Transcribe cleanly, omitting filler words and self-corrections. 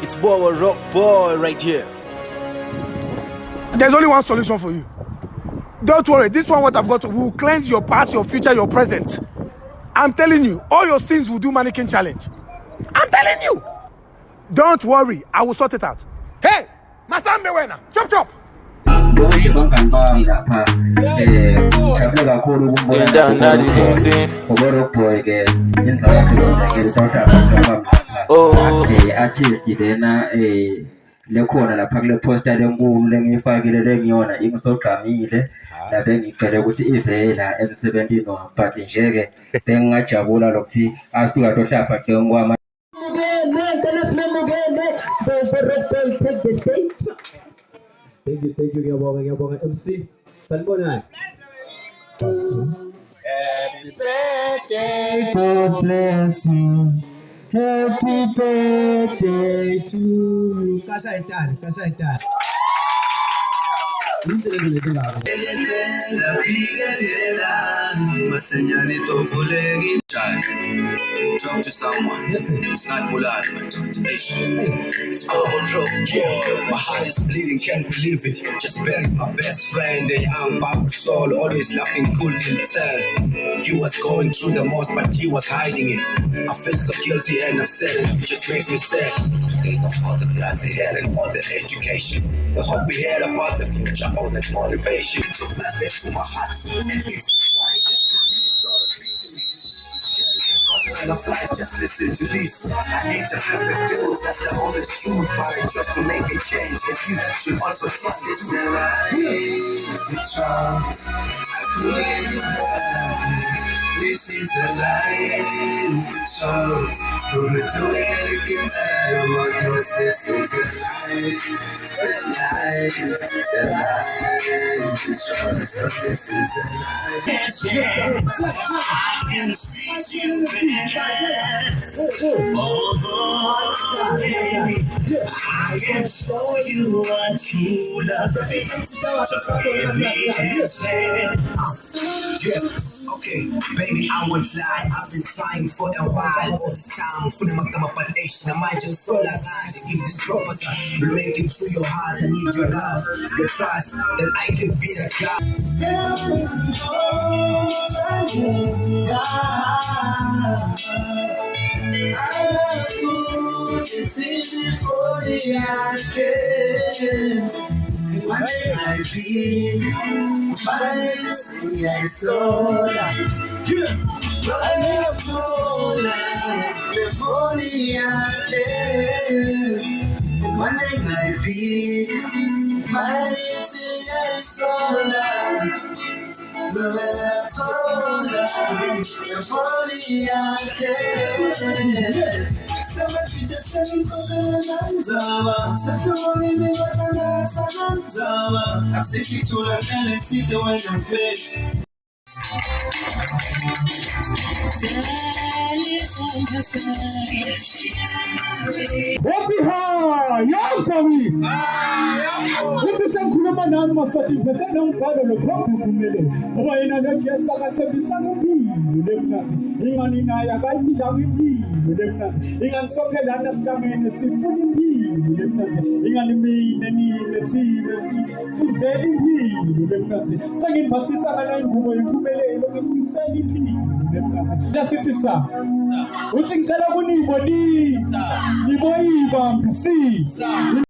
It's Boy Rock Boy right here. There's only one solution for you. Don't worry, this one what I've got will cleanse your past, your future, your present. I'm telling you, all your sins will do mannequin challenge. I'm telling you. Don't worry, I will sort it out. Hey, Masambe Wena, chop chop. Artist lekhona lapha kule poster lenkulu lengiyifakile lengiyona ingisoqhamile lapha engicela ukuthi ivela emsebenzini wami but nje ke bengingajabula lokuthi afika tohlapha ke ngokwama take the stage. Thank you ngiyabonga MC sanibonani. Happy birthday, God bless you. Happy birthday to you. Kasha itani. Talk to someone. It's not Mulan, it's my heart is bleeding, can't believe it. Just buried my best friend, the young Bob Soul, always laughing, cool till tell. He was going through the most, but he was hiding it. I felt so guilty and upset, it just makes me sad to think of all the blood they had and all the education, the hope we had about the future, all that motivation. So flat back to my heart, and it's why just to be so sweet to me. And of life, just listen to this. I hate to have the truth, that's the honest truth, but I trust to make a change. And you should also trust it's the right trust. I couldn't this is the life we chose. Don't be doing anything that I want, cause this is the life we chose. Cause this is the life. I can see you oh, baby, I can show you what true love is. Just give me a chance. Yes, okay, baby, I won't lie. I've been trying for a while. All this time, fully my application. I might just so like to give this proposal. Will make it through your heart. I need your love, your trust, that I can be the guy. I love you, it's easy for the eye. One day I'll be fighting, I saw that. I love to before the eye. One day I'll be fighting, I saw that. Kukhuluma nami maswati ngiphethe nombhalo lokhomba kumele ngoba yena noJesu akathembisa impilo lemnathi ingani naye akayiphila impilo lemnathi ingani sonke lana sihlangene sifuna impilo lemnathi ingani mina nina thina sifundzela impilo lemnathi sengiphathisa ngala ingubo yempumelelo ngifisela impilo lemnathi lasithi sa uthi ngicela kunibonisa niboyibambisisa